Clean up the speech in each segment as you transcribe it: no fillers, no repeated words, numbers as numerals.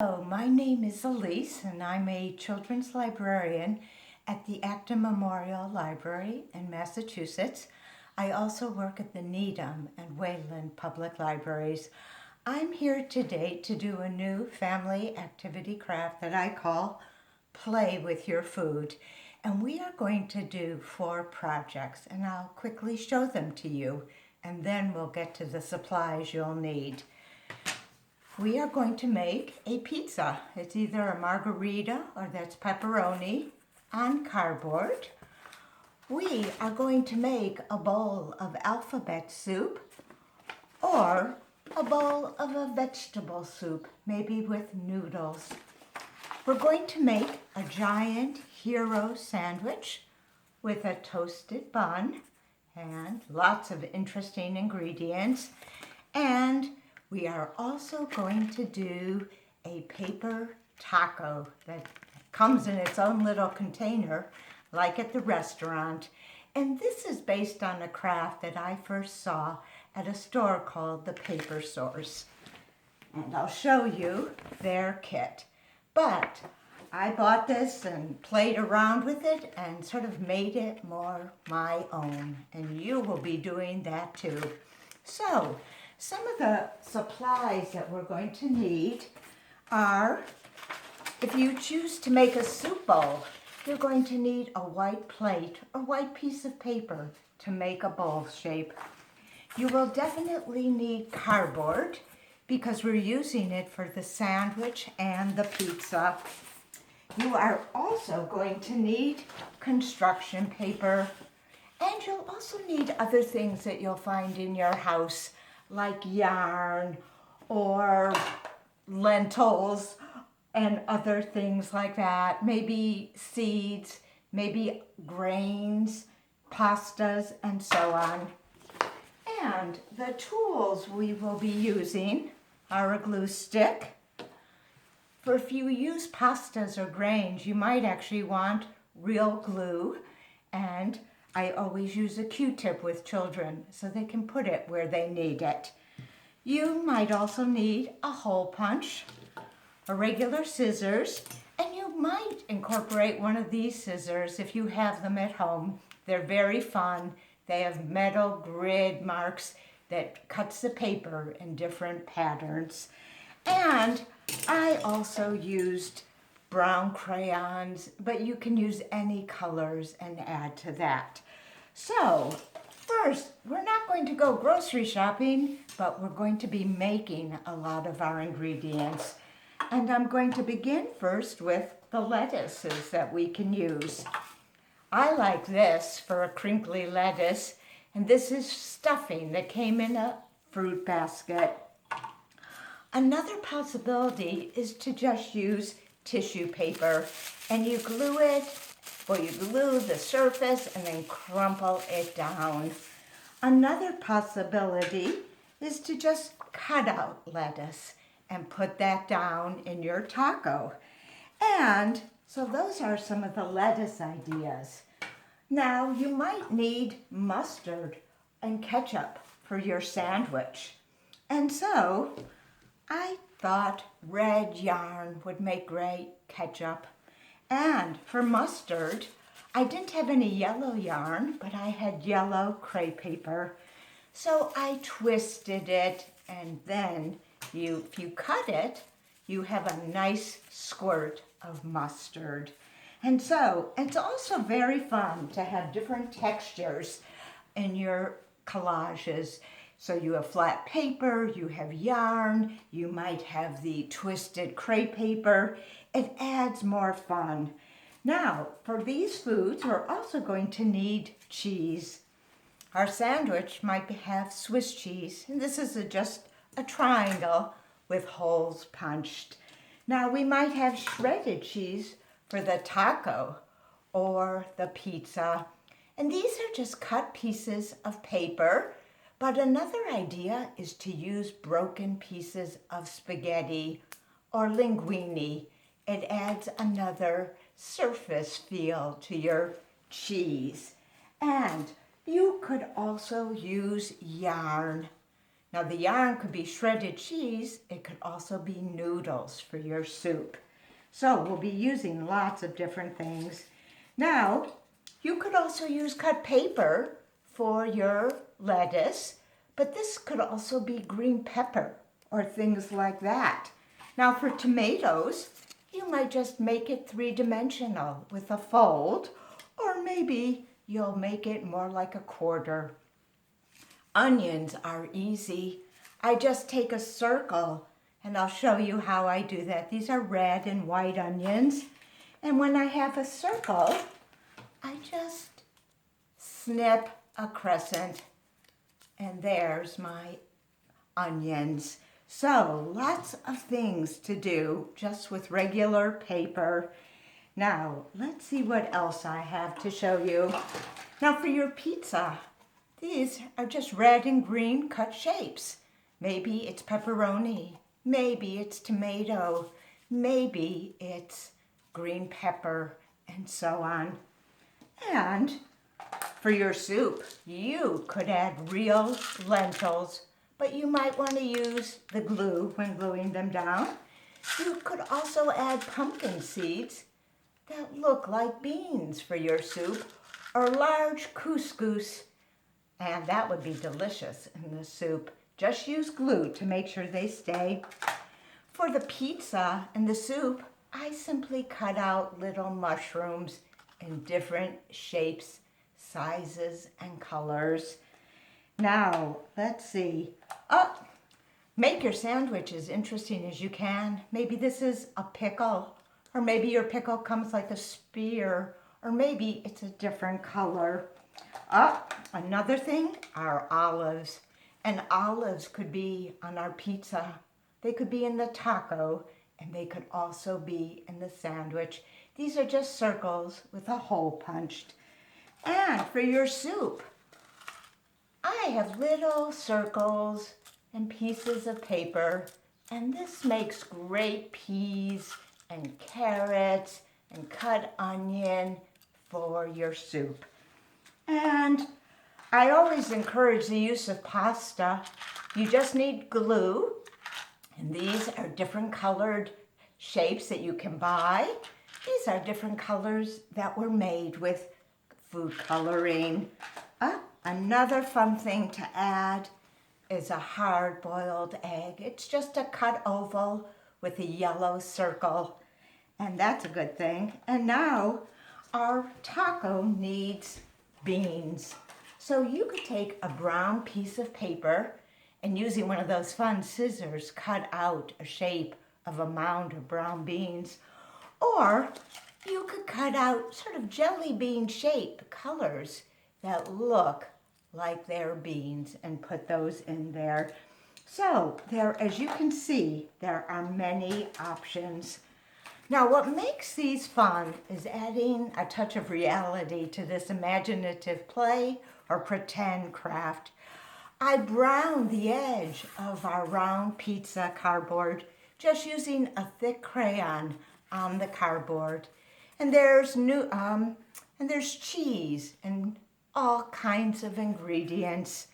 Hello, my name is Elise and I'm a children's librarian at the Acton Memorial Library in Massachusetts. I also work at the Needham and Wayland Public Libraries. I'm here today to do a new family activity craft that I call Play with Your Food. And we are going to do 4 projects and I'll quickly show them to you and then we'll get to the supplies you'll need. We are going to make a pizza. It's either a margarita or that's pepperoni on cardboard. We are going to make a bowl of alphabet soup or a bowl of a vegetable soup, maybe with noodles. We're going to make a giant hero sandwich with a toasted bun and lots of interesting ingredients. And we are also going to do a paper taco that comes in its own little container, like at the restaurant. And this is based on a craft that I first saw at a store called The Paper Source. And I'll show you their kit. But I bought this and played around with it and sort of made it more my own. And you will be doing that too. So, some of the supplies that we're going to need are, if you choose to make a soup bowl, you're going to need a white plate or white piece of paper to make a bowl shape. You will definitely need cardboard because we're using it for the sandwich and the pizza. You are also going to need construction paper, and you'll also need other things that you'll find in your house, like yarn or lentils and other things like that. Maybe seeds, maybe grains, pastas, and so on. And the tools we will be using are a glue stick. For if you use pastas or grains, you might actually want real glue, and I always use a Q-tip with children so they can put it where they need it. You might also need a hole punch, a regular scissors, and you might incorporate one of these scissors if you have them at home. They're very fun. They have metal grid marks that cuts the paper in different patterns. And I also used brown crayons, but you can use any colors and add to that. So, first, we're not going to go grocery shopping, but we're going to be making a lot of our ingredients. And I'm going to begin first with the lettuces that we can use. I like this for a crinkly lettuce, and this is stuffing that came in a fruit basket. Another possibility is to just use tissue paper, and you glue it, or you glue the surface and then crumple it down. Another possibility is to just cut out lettuce and put that down in your taco. And so those are some of the lettuce ideas. Now you might need mustard and ketchup for your sandwich. And so I thought red yarn would make great ketchup. And for mustard, I didn't have any yellow yarn, but I had yellow crepe paper. So I twisted it, and then if you cut it, you have a nice squirt of mustard. And so it's also very fun to have different textures in your collages. So you have flat paper, you have yarn, you might have the twisted crepe paper. It adds more fun. Now, for these foods, we're also going to need cheese. Our sandwich might have Swiss cheese, and this is just a triangle with holes punched. Now, we might have shredded cheese for the taco or the pizza. And these are just cut pieces of paper. But another idea is to use broken pieces of spaghetti or linguine. It adds another surface feel to your cheese. And you could also use yarn Now the yarn could be shredded cheese. It could also be noodles for your soup. So we'll be using lots of different things. Now, you could also use cut paper for your lettuce, but this could also be green pepper or things like that. Now for tomatoes, you might just make it three-dimensional with a fold, or maybe you'll make it more like a quarter. Onions are easy. I just take a circle and I'll show you how I do that. These are red and white onions. And when I have a circle, I just snip a crescent and there's my onions. So lots of things to do just with regular paper. Now, let's see what else I have to show you. Now for your pizza, these are just red and green cut shapes. Maybe it's pepperoni, maybe it's tomato, maybe it's green pepper, and so on. And for your soup, you could add real lentils, but you might want to use the glue when gluing them down. You could also add pumpkin seeds that look like beans for your soup, or large couscous, and that would be delicious in the soup. Just use glue to make sure they stay. For the pizza and the soup, I simply cut out little mushrooms in different shapes, sizes, and colors. Now, let's see. Make your sandwich as interesting as you can. Maybe this is a pickle, or maybe your pickle comes like a spear, or maybe it's a different color. Another thing are olives. And olives could be on our pizza. They could be in the taco, and they could also be in the sandwich. These are just circles with a hole punched. And for your soup, I have little circles and pieces of paper, and this makes great peas and carrots and cut onion for your soup. And I always encourage the use of pasta. You just need glue, and these are different colored shapes that you can buy. These are different colors that were made with food coloring. Another fun thing to add is a hard-boiled egg. It's just a cut oval with a yellow circle, and that's a good thing. And now our taco needs beans. So you could take a brown piece of paper and using one of those fun scissors, cut out a shape of a mound of brown beans. Or you could cut out sort of jelly bean shaped colors that look like they're beans and put those in there. So there, as you can see, there are many options. Now what makes these fun is adding a touch of reality to this imaginative play or pretend craft. I browned the edge of our round pizza cardboard just using a thick crayon on the cardboard. And there's cheese and all kinds of ingredients.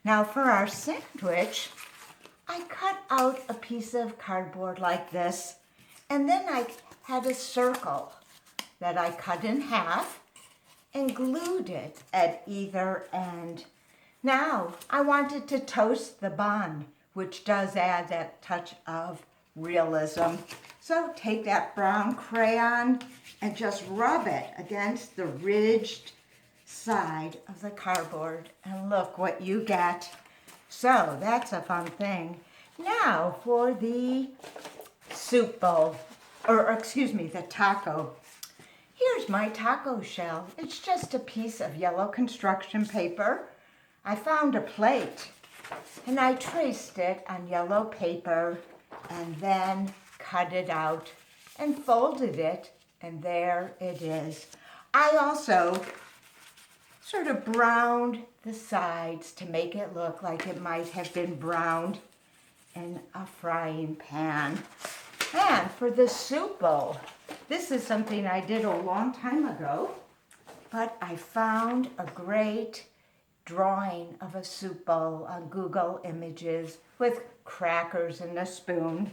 Now for our sandwich, I cut out a piece of cardboard like this, and then I had a circle that I cut in half and glued it at either end. Now, I wanted to toast the bun, which does add that touch of realism. So take that brown crayon and just rub it against the ridged side of the cardboard, and look what you get. So that's a fun thing. Now for the soup bowl, or excuse me, the taco. Here's my taco shell. It's just a piece of yellow construction paper. I found a plate and I traced it on yellow paper and then cut it out and folded it, and there it is. I also sort of browned the sides to make it look like it might have been browned in a frying pan. And for the soup bowl, this is something I did a long time ago, but I found a great drawing of a soup bowl on Google Images with crackers and a spoon.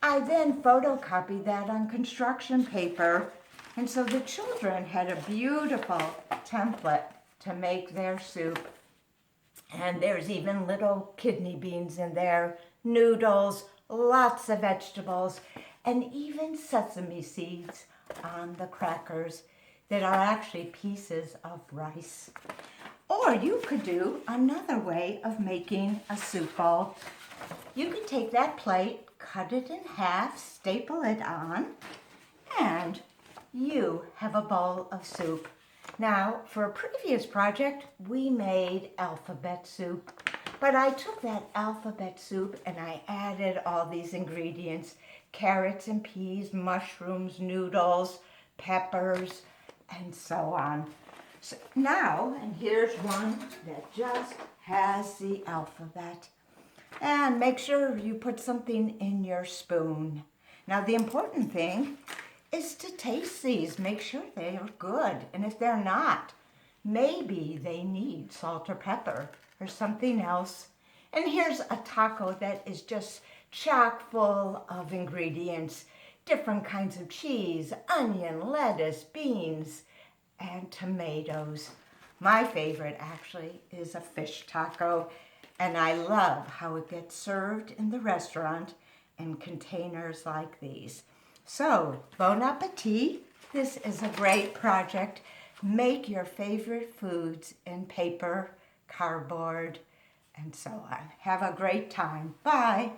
I then photocopied that on construction paper, and so the children had a beautiful template to make their soup. And there's even little kidney beans in there, noodles, lots of vegetables, and even sesame seeds on the crackers that are actually pieces of rice. Or you could do another way of making a soup bowl. You could take that plate, cut it in half, staple it on, and you have a bowl of soup. Now, for a previous project, we made alphabet soup, but I took that alphabet soup and I added all these ingredients: carrots and peas, mushrooms, noodles, peppers, and so on. So now, and here's one that just has the alphabet. And make sure you put something in your spoon. Now, the important thing is to taste these. Make sure they are good. And if they're not, maybe they need salt or pepper or something else. And here's a taco that is just chock full of ingredients, different kinds of cheese, onion, lettuce, beans, and tomatoes. My favorite actually is a fish taco, and I love how it gets served in the restaurant in containers like these. So, bon appetit. This is a great project. Make your favorite foods in paper, cardboard, and so on. Have a great time. Bye.